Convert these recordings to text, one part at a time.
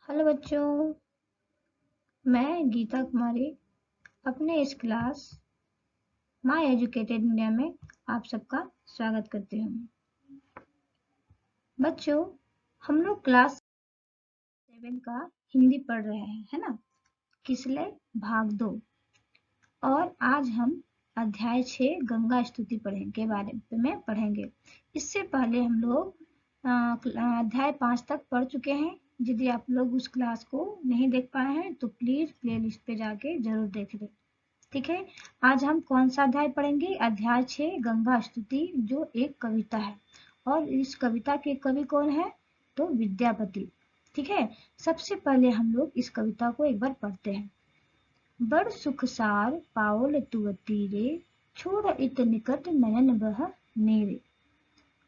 Hello बच्चों, मैं गीता कुमारी अपने इस क्लास माय एजुकेटेड इंडिया में आप सबका स्वागत करती हूँ। बच्चों, हम लोग क्लास 7 का हिंदी पढ़ रहे हैं, है ना? किसले भाग 2। और आज हम अध्याय 6 गंगा स्तुति के बारे में पढ़ेंगे। इससे पहले हम लोग अध्याय 5 तक पढ़ चुके हैं। यदि आप लोग उस क्लास को नहीं देख पाए हैं तो प्लीज प्लेलिस्ट पे जाके जरूर देख लें। ठीक है, आज हम कौन सा अध्याय पढ़ेंगे? अध्याय 6 गंगा स्तुति, जो एक कविता है। और इस कविता के कवि कौन है? तो विद्यापति। ठीक है, सबसे पहले हम लोग इस कविता को एक बार पढ़ते हैं। बड़ सुख सार पाओल तुअ तीरे, छोड़ इत निकट नयन बह नेरे।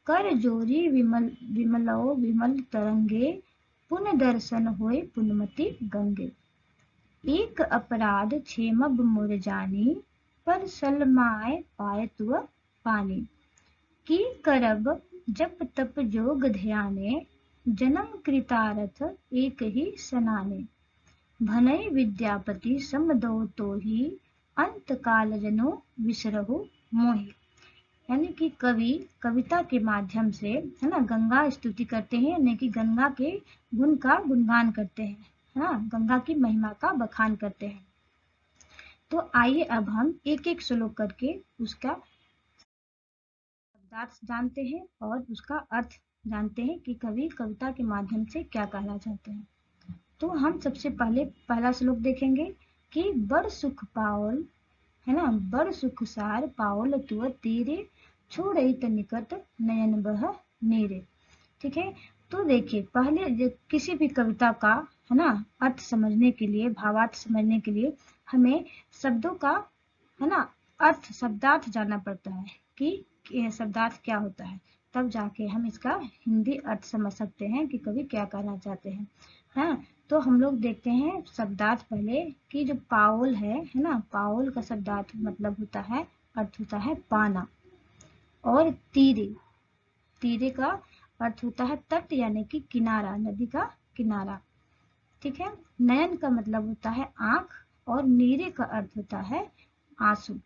कर जोरी विमलो विमल तरंगे, पुन दर्शन होय पुनमति गंगे। एक अपराध क्षेमब मोर जानी, पर सलमाय पाय तुअ पानी। की करब जप तप जोग ध्याने, जन्म कृतारथ एक ही सनाने। भनय विद्यापति सम दो तोहि, अंत काल जनो विसरहु मोहि। यानी कि कवि कविता के माध्यम से, है ना, गंगा स्तुति करते हैं, यानी कि गंगा के गुण का गुणगान करते हैं, है ना, गंगा की महिमा का बखान करते हैं। तो आइए अब हम एक एक श्लोक करके उसका शब्दार्थ जानते हैं और उसका अर्थ जानते हैं कि कवि कविता के माध्यम से क्या कहना चाहते हैं। तो हम सबसे पहले पहला श्लोक देखेंगे कि बड़ सुख पाओल, है ना, बड़ सुख सार पाओल तुअ तीरे, छोड़इत निकट नयन बह नेरे। ठीक है, तो देखिए, पहले किसी भी कविता का, है ना, अर्थ समझने के लिए, भावार्थ समझने के लिए हमें शब्दों का, है ना, अर्थ शब्दार्थ जानना पड़ता है कि शब्दार्थ क्या होता है। तब जाके हम इसका हिंदी अर्थ समझ सकते हैं कि कवि क्या कहना चाहते हैं। हाँ, तो हम लोग देखते हैं शब्दार्थ पहले कि जो पाओल है ना, पाओल का शब्दार्थ मतलब होता है, अर्थ होता है पाना। और तीरे, तीरे का अर्थ होता है तट, यानी कि किनारा, नदी का किनारा। ठीक है, नयन का मतलब होता है आंख, और नीरे का अर्थ होता है आंसू।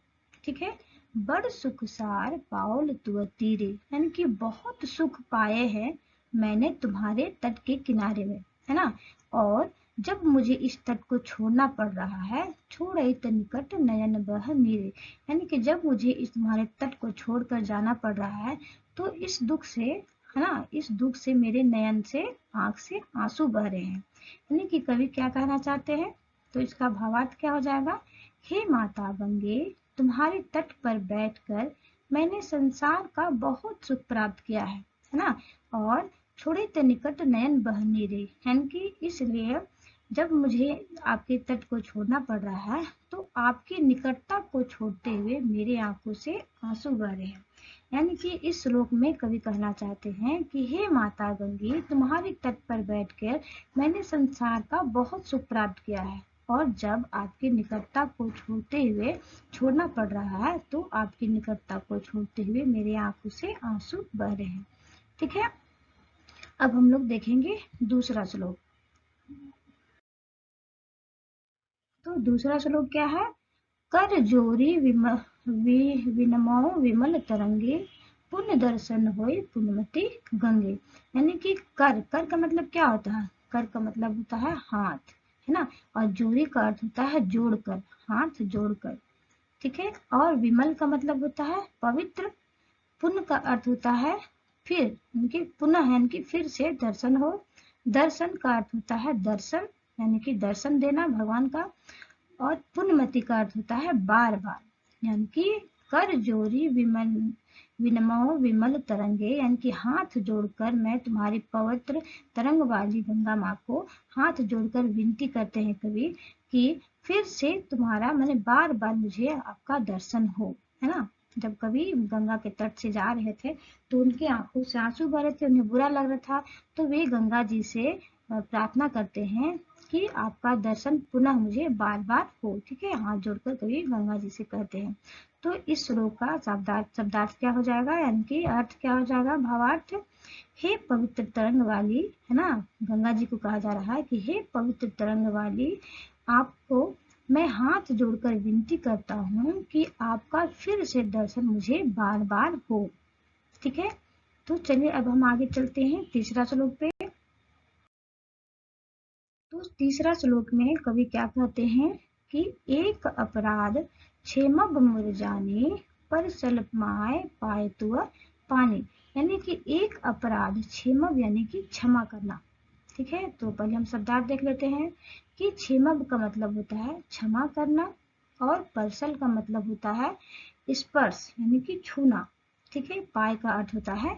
ठीक है, बड़ सुख सार पाओल तुअ तीरे, यानी कि बहुत सुख पाए हैं मैंने तुम्हारे तट के किनारे में, है ना। और जब मुझे इस तट को छोड़ना पड़ रहा है, छोड़इत निकट नयन बह नीरे, यानी कि जब मुझे इस तुम्हारे तट को छोड़कर जाना पड़ रहा है, तो इस दुख से, है ना, इस दुख से मेरे नयन से, आंख से आंसू बह रहे हैं। यानी कि कवि क्या कहना चाहते हैं? तो इसका भावार्थ क्या हो जाएगा? हे माता गंगे, तुम्हारे तट पर बैठकर मैंने संसार का बहुत सुख प्राप्त किया है ना। और छोड़े ते निकट नयन बह नीरे, यानी कि इसलिए जब मुझे आपके तट को छोड़ना पड़ रहा है, तो आपकी निकटता को छोड़ते हुए मेरे आंखों से आंसू बह रहे हैं। यानी कि इस श्लोक में कवि कहना चाहते हैं कि हे माता गंगे, तुम्हारे तट पर बैठकर मैंने संसार का बहुत सुख प्राप्त किया है, और जब आपकी निकटता को छोड़ना पड़ रहा है, तो आपकी निकटता को छोड़ते हुए मेरे आंखों से आंसू बह रहे हैं। ठीक है, अब हम लोग देखेंगे दूसरा श्लोक। तो दूसरा श्लोक क्या है? कर जोरी विनमो विमल तरंगे, पुण्य दर्शन होय पुण्यमति गंगे। यानी कि कर, कर का मतलब क्या होता है? कर का मतलब होता है हाथ, है ना। और जोरी का अर्थ होता है जोड़कर, हाथ जोड़कर। ठीक है, और विमल का मतलब होता है पवित्र। पुण्य का अर्थ होता है फिर, उनके पुनः, यानी कि फिर से दर्शन हो। दर्शन का अर्थ होता है दर्शन, यानी कि दर्शन देना भगवान का। और पुण्यमति का अर्थ होता है बार बार, यानी कि कर जोरी विनमो विमल तरंगे, यानी कि हाथ जोड़कर मैं तुम्हारी पवित्र तरंग वाली गंगा माँ को हाथ जोड़कर विनती करते हैं कवि कि फिर से तुम्हारा, मैंने बार बार मुझे आपका दर्शन हो, है ना। जब कवि गंगा के तट से जा रहे थे तो उनकी आंखों से आंसू बह रहे थे, उन्हें बुरा लग रहा था, तो वे गंगा जी से प्रार्थना करते हैं कि आपका दर्शन पुनः मुझे बार बार हो। ठीक है, हाथ जोड़कर कवि गंगा जी से कहते हैं। तो इस श्लोक का शब्दार्थ क्या हो जाएगा, यानी कि अर्थ क्या हो जाएगा, भावार्थ। हे पवित्र तरंग वाली, है ना, गंगा जी को कहा जा रहा है कि हे पवित्र तरंग वाली, आपको मैं हाथ जोड़कर विनती करता हूँ कि आपका फिर से दर्शन मुझे बार बार हो। ठीक है, तो चलिए अब हम आगे चलते हैं तीसरा श्लोक पे। तो तीसरा श्लोक में कवि क्या कहते हैं कि एक अपराध क्षेमब मुर जाने पर सल्पमाय पायतुअ पानी, यानी कि एक अपराध, क्षेमब यानी कि क्षमा करना। ठीक है, तो पहले हम शब्दार्थ देख लेते हैं कि क्षेमब का मतलब होता है क्षमा करना, और परसल का मतलब होता है स्पर्श यानी कि छूना। ठीक है, पाय का अर्थ होता है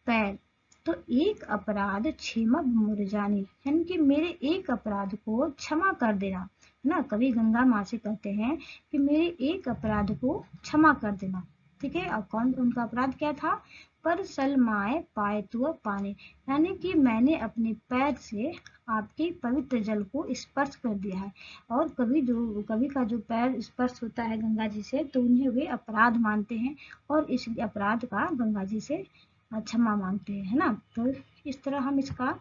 पैर। तो एक अपराध क्षेमब मुरजानी, यानी कि मेरे एक अपराध को क्षमा कर देना, है ना। कवि गंगा माँ से कहते हैं कि मेरे एक अपराध को क्षमा कर देना। ठीक है, और कौन उनका अपराध क्या था, पर सलमाए पायतुअ पानी, यानी कि मैंने अपने पैर से आपके पवित्र जल को स्पर्श कर दिया है। और कवि का जो पैर स्पर्श होता है गंगा जी से, तो उन्हें वे अपराध मानते हैं और इस अपराध का गंगा जी से क्षमा मांगते हैं, है ना। तो इस तरह हम इसका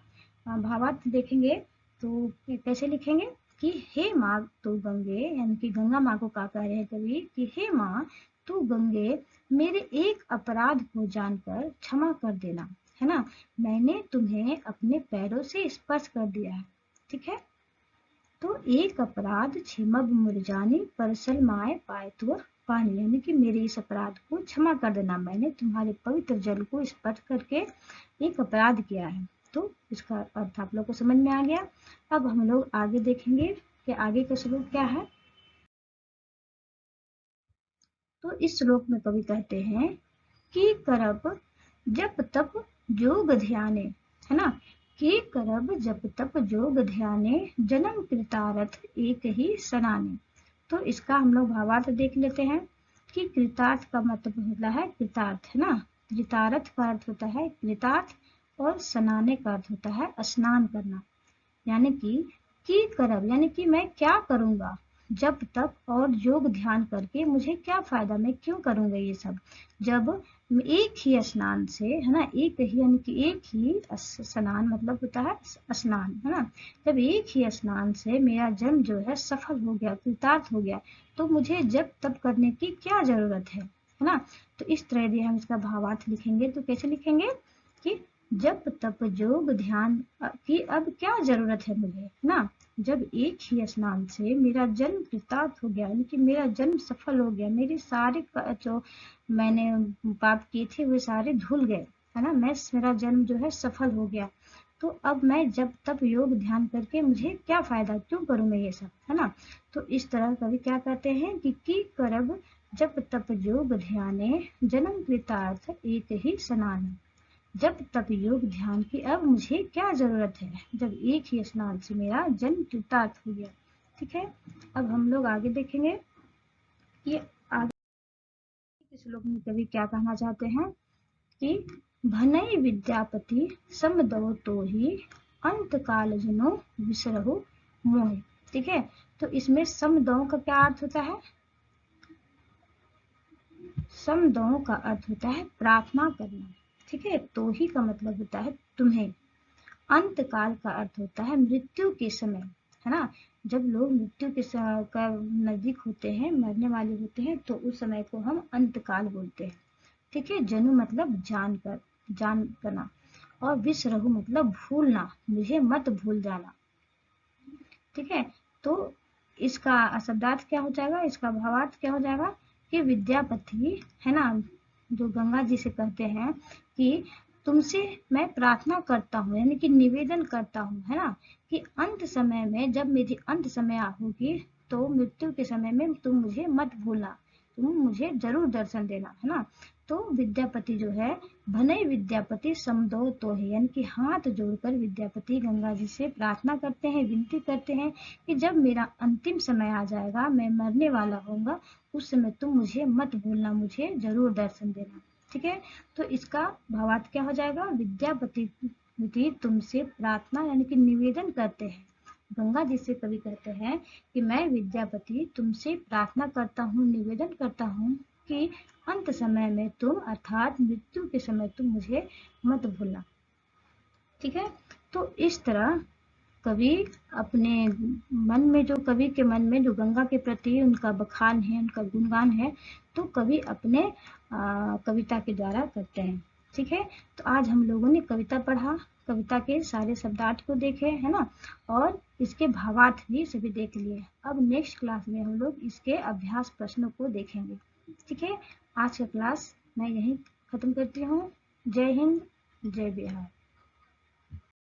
भावार्थ देखेंगे। तो कैसे लिखेंगे कि हे माँ तू गंगे, यानी कि गंगा माँ को क्या कह रहे हैं कवि कि हे माँ तू गंगे, मेरे एक अपराध को जानकर क्षमा कर देना, है ना। मैंने तुम्हें अपने पैरों से स्पर्श कर दिया है। ठीक है, तो एक अपराध क्षमब मुरजानी परसल माए पायतुअ पानी, यानी कि मेरे इस अपराध को क्षमा कर देना, मैंने तुम्हारे पवित्र जल को स्पर्श करके एक अपराध किया है। तो इसका अर्थ आप लोग को समझ में आ गया। अब हम लोग आगे देखेंगे कि आगे का श्लोक क्या है। तो इस श्लोक में कवि कहते हैं कि करब जप तप जोग ध्याने, है ना, कि करब जप तप जोग ध्याने जन्म कृतार्थ एक ही सनाने। तो इसका हम लोग भावार्थ देख लेते हैं कि कृतार्थ का मतलब होता है कृतार्थ, है ना। कृतार्थ का अर्थ होता है कृतार्थ, और सनाने का अर्थ होता है स्नान करना। यानी कि करब यानी कि मैं क्या करूंगा, जब तक और योग ध्यान करके मुझे क्या फायदा, मैं क्यों करूंगा ये सब, जब एक ही स्नान से, है ना, एक ही यानी कि एक ही स्नान मतलब होता है स्नान, है ना। जब एक ही स्नान से मेरा जन्म जो है सफल हो गया, कृतार्थ हो गया, तो मुझे जब तब करने की क्या जरूरत है ना। तो इस तरह यदि हम इसका भावार्थ लिखेंगे तो कैसे लिखेंगे कि जब तप योग ध्यान की अब क्या जरूरत है मुझे, ना। जब एक ही स्नान से मेरा जन्म कृतार्थ हो गया, यानी कि मेरा जन्म सफल हो गया, मेरे सारे जो मैंने पाप किए थे वे सारे धुल गए, है ना, मेरा जन्म जो है सफल हो गया, तो अब मैं जब तब योग ध्यान करके मुझे क्या फायदा, क्यों करूं मैं ये सब, है ना। तो इस तरह कवि क्या कहते हैं कि करब जब तप योग ध्याने जन्म कृतार्थ एक ही स्नान, जब तप योग ध्यान की अब मुझे क्या जरूरत है, जब एक ही स्नान से मेरा जन्म कृतार्थ हो गया। ठीक है, अब हम लोग आगे देखेंगे कि आगे के श्लोक में कवि क्या कहना चाहते हैं कि भनई विद्यापति समदो तो ही अंत काल जनो विसरहु मोहि। ठीक है, तो इसमें समदो का क्या अर्थ होता है, समदो का अर्थ होता है प्रार्थना करना। ठीक है, तो ही का मतलब होता है तुम्हें, अंत काल का अर्थ होता है मृत्यु के समय, है ना। जब लोग मृत्यु के का नजदीक होते हैं, मरने वाले होते हैं, तो उस समय को हम अंत काल बोलते हैं। ठीक है, जनु मतलब जानकर, जान करना, और विसरहु मतलब भूलना, मुझे मत भूल जाना। ठीक है, तो इसका शब्दार्थ क्या हो जाएगा, इसका भावार्थ क्या हो जाएगा कि विद्यापति, है ना, जो गंगा जी से कहते हैं कि तुमसे मैं प्रार्थना करता हूँ, यानी कि निवेदन करता हूँ, है ना, कि अंत समय में, जब मेरी अंत समय होगी, तो मृत्यु के समय में तुम मुझे मत भूलना, तुम मुझे जरूर दर्शन देना, है ना। तो विद्यापति जो है भनई विद्यापति समदो तो है, यानी कि हाथ जोड़कर विद्यापति गंगा जी से प्रार्थना करते हैं, विनती करते हैं कि जब मेरा अंतिम समय आ जाएगा, मैं मरने वाला होऊंगा, उस समय तुम मुझे मत भूलना, मुझे जरूर दर्शन देना। ठीक है, तो इसका भावार्थ क्या हो जाएगा, विद्यापति यदि तुमसे प्रार्थना यानी कि निवेदन करते हैं। गंगा जी से कवि कहते हैं कि मैं विद्यापति तुमसे प्रार्थना करता हूँ, निवेदन करता हूँ कि अंत समय में तुम अर्थात मृत्यु के समय तुम मुझे मत भूलना। ठीक है, तो इस तरह कवि अपने मन में जो कवि के मन में जो गंगा के प्रति उनका बखान है, उनका गुणगान है, तो कवि अपने कविता के द्वारा करते हैं। ठीक है, तो आज हम लोगों ने कविता पढ़ा, कविता के सारे शब्दार्थ को देखे, है ना, और इसके भावार्थ भी सभी देख लिए। अब नेक्स्ट क्लास में हम लोग इसके अभ्यास प्रश्नों को देखेंगे। ठीक है, आज का क्लास मैं यहीं खत्म करती हूँ। जय हिंद, जय बिहार।